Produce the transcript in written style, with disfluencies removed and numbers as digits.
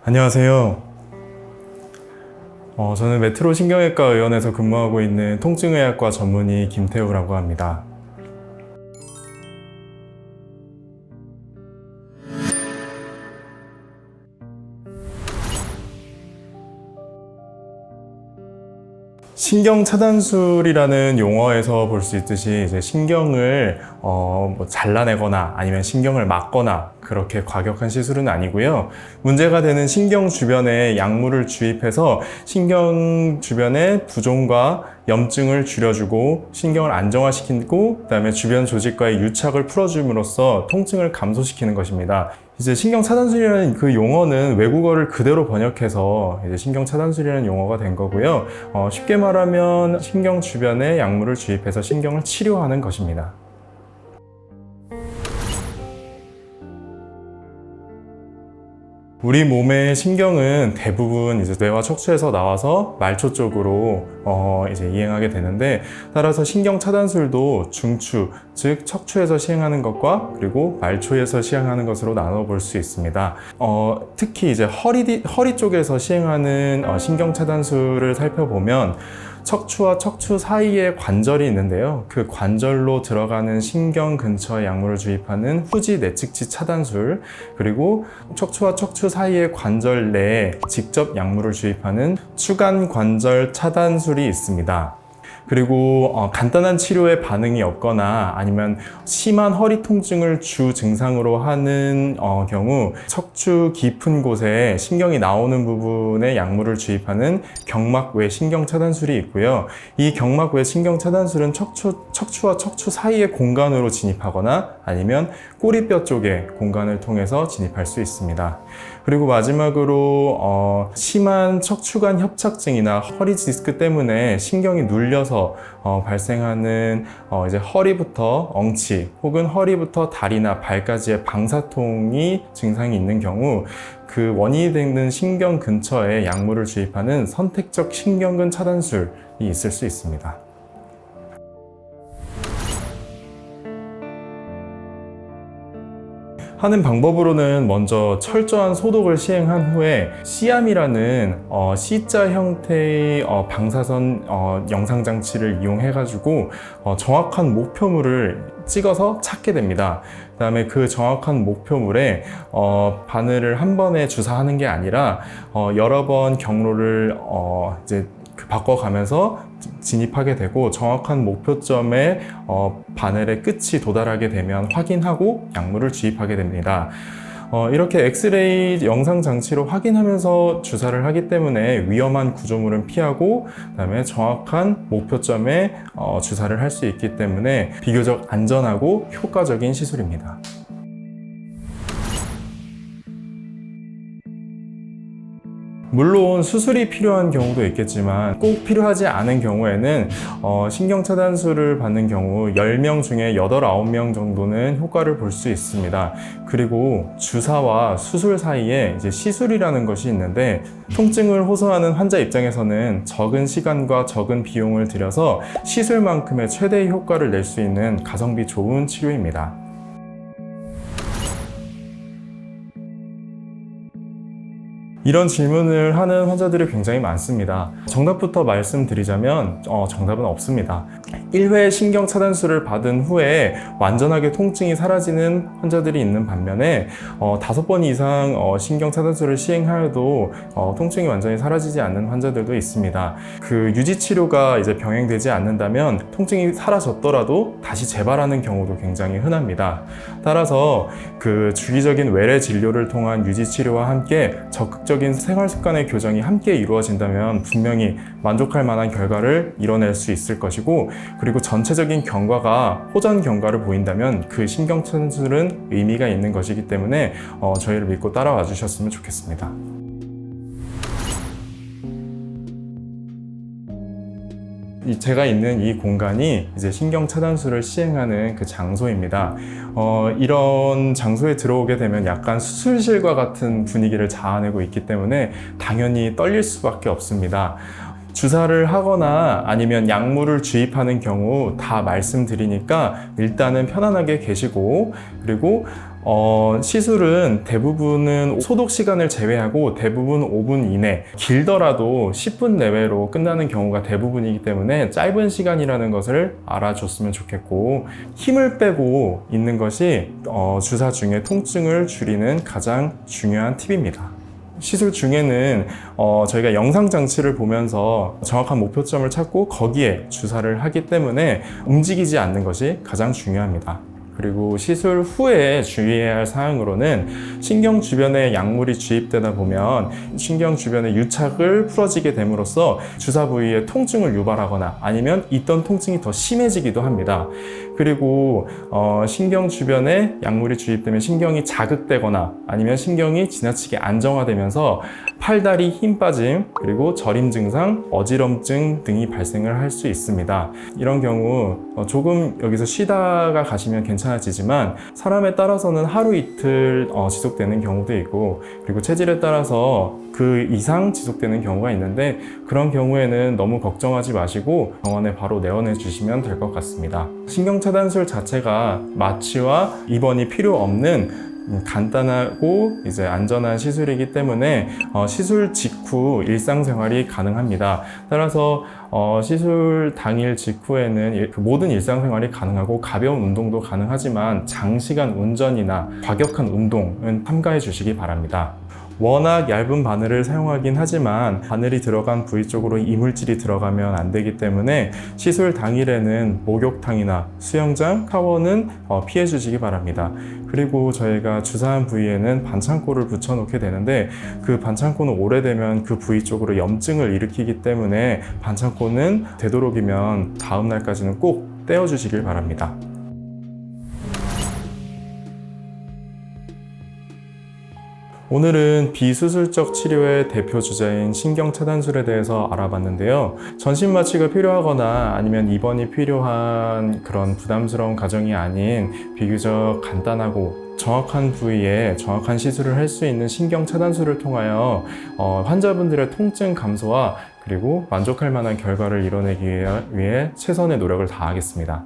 안녕하세요. 저는 메트로 신경외과 의원에서 근무하고 있는 통증의학과 전문의 김태우라고 합니다. 신경 차단술이라는 용어에서 볼 수 있듯이 이제 신경을 잘라내거나 아니면 신경을 막거나 그렇게 과격한 시술은 아니고요. 문제가 되는 신경 주변에 약물을 주입해서 신경 주변의 부종과 염증을 줄여주고 신경을 안정화시키고 그다음에 주변 조직과의 유착을 풀어줌으로써 통증을 감소시키는 것입니다. 이제 신경 차단술이라는 그 용어는 외국어를 그대로 번역해서 이제 신경 차단술이라는 용어가 된 거고요. 쉽게 말하면 신경 주변에 약물을 주입해서 신경을 치료하는 것입니다. 우리 몸의 신경은 대부분 이제 뇌와 척추에서 나와서 말초 쪽으로 이제 이행하게 되는데, 따라서 신경 차단술도 중추, 즉 척추에서 시행하는 것과 그리고 말초에서 시행하는 것으로 나눠 볼 수 있습니다. 특히 이제 허리 쪽에서 시행하는 신경 차단술을 살펴보면 척추와 척추 사이에 관절이 있는데요. 그 관절로 들어가는 신경 근처에 약물을 주입하는 후지 내측지 차단술, 그리고 척추와 척추 사이의 관절 내에 직접 약물을 주입하는 추간 관절 차단술이 있습니다. 그리고 간단한 치료에 반응이 없거나 아니면 심한 허리 통증을 주 증상으로 하는 경우 척추 깊은 곳에 신경이 나오는 부분에 약물을 주입하는 경막외 신경 차단술이 있고요. 이 경막외 신경 차단술은 척추와 척추 사이의 공간으로 진입하거나 아니면 꼬리뼈 쪽의 공간을 통해서 진입할 수 있습니다. 그리고 마지막으로 심한 척추관 협착증이나 허리 디스크 때문에 신경이 눌려서 발생하는 이제 허리부터 엉치 혹은 허리부터 다리나 발까지의 방사통이 증상이 있는 경우 그 원인이 되는 신경 근처에 약물을 주입하는 선택적 신경근 차단술이 있을 수 있습니다. 하는 방법으로는 먼저 철저한 소독을 시행한 후에 C암이라는 C자 형태의 방사선 영상장치를 이용해가지고 정확한 목표물을 찍어서 찾게 됩니다. 그 다음에 그 정확한 목표물에 바늘을 한 번에 주사하는 게 아니라 여러 번 경로를 이제 바꿔가면서 진입하게 되고 정확한 목표점에 바늘의 끝이 도달하게 되면 확인하고 약물을 주입하게 됩니다. 이렇게 엑스레이 영상 장치로 확인하면서 주사를 하기 때문에 위험한 구조물은 피하고 그다음에 정확한 목표점에 주사를 할 수 있기 때문에 비교적 안전하고 효과적인 시술입니다. 물론 수술이 필요한 경우도 있겠지만 꼭 필요하지 않은 경우에는 신경차단술을 받는 경우 10명 중에 8, 9명 정도는 효과를 볼 수 있습니다. 그리고 주사와 수술 사이에 이제 시술이라는 것이 있는데, 통증을 호소하는 환자 입장에서는 적은 시간과 적은 비용을 들여서 시술만큼의 최대의 효과를 낼 수 있는 가성비 좋은 치료입니다. 이런 질문을 하는 환자들이 굉장히 많습니다. 정답부터 말씀드리자면 정답은 없습니다. 1회 신경 차단술을 받은 후에 완전하게 통증이 사라지는 환자들이 있는 반면에 5번 이상 신경 차단술을 시행하여도 통증이 완전히 사라지지 않는 환자들도 있습니다. 그 유지 치료가 이제 병행되지 않는다면 통증이 사라졌더라도 다시 재발하는 경우도 굉장히 흔합니다. 따라서 그 주기적인 외래 진료를 통한 유지 치료와 함께 적극적인 생활 습관의 교정이 함께 이루어진다면 분명히 만족할 만한 결과를 이뤄낼 수 있을 것이고, 그리고 전체적인 경과가 호전 경과를 보인다면 그 신경 차단술은 의미가 있는 것이기 때문에 저희를 믿고 따라와 주셨으면 좋겠습니다. 제가 있는 이 공간이 이제 신경 차단술을 시행하는 그 장소입니다. 이런 장소에 들어오게 되면 약간 수술실과 같은 분위기를 자아내고 있기 때문에 당연히 떨릴 수밖에 없습니다. 주사를 하거나 아니면 약물을 주입하는 경우 다 말씀드리니까 일단은 편안하게 계시고, 그리고 시술은 대부분은 소독 시간을 제외하고 대부분 5분 이내, 길더라도 10분 내외로 끝나는 경우가 대부분이기 때문에 짧은 시간이라는 것을 알아줬으면 좋겠고, 힘을 빼고 있는 것이 주사 중에 통증을 줄이는 가장 중요한 팁입니다. 시술 중에는 저희가 영상 장치를 보면서 정확한 목표점을 찾고 거기에 주사를 하기 때문에 움직이지 않는 것이 가장 중요합니다. 그리고 시술 후에 주의해야 할 사항으로는 신경 주변에 약물이 주입되다 보면 신경 주변의 유착을 풀어지게 됨으로써 주사 부위에 통증을 유발하거나 아니면 있던 통증이 더 심해지기도 합니다. 그리고 신경 주변에 약물이 주입되면 신경이 자극되거나 아니면 신경이 지나치게 안정화되면서 팔다리 힘 빠짐, 그리고 저림 증상, 어지럼증 등이 발생을 할 수 있습니다. 이런 경우 조금 여기서 쉬다가 가시면 괜찮아지지만 사람에 따라서는 하루 이틀 지속되는 경우도 있고, 그리고 체질에 따라서 그 이상 지속되는 경우가 있는데, 그런 경우에는 너무 걱정하지 마시고 병원에 바로 내원해 주시면 될 것 같습니다. 신경차단술 자체가 마취와 입원이 필요 없는 간단하고 이제 안전한 시술이기 때문에 시술 직후 일상생활이 가능합니다. 따라서 시술 당일 직후에는 모든 일상생활이 가능하고 가벼운 운동도 가능하지만 장시간 운전이나 과격한 운동은 삼가해 주시기 바랍니다. 워낙 얇은 바늘을 사용하긴 하지만 바늘이 들어간 부위 쪽으로 이물질이 들어가면 안 되기 때문에 시술 당일에는 목욕탕이나 수영장, 샤워는 피해 주시기 바랍니다. 그리고 저희가 주사한 부위에는 반창고를 붙여 놓게 되는데, 그 반창고는 오래되면 그 부위 쪽으로 염증을 일으키기 때문에 반창고는 되도록이면 다음 날까지는 꼭 떼어 주시길 바랍니다. 오늘은 비수술적 치료의 대표 주자인 신경차단술에 대해서 알아봤는데요. 전신 마취가 필요하거나 아니면 입원이 필요한 그런 부담스러운 과정이 아닌 비교적 간단하고 정확한 부위에 정확한 시술을 할 수 있는 신경차단술을 통하여 환자분들의 통증 감소와 그리고 만족할 만한 결과를 이뤄내기 위해 최선의 노력을 다하겠습니다.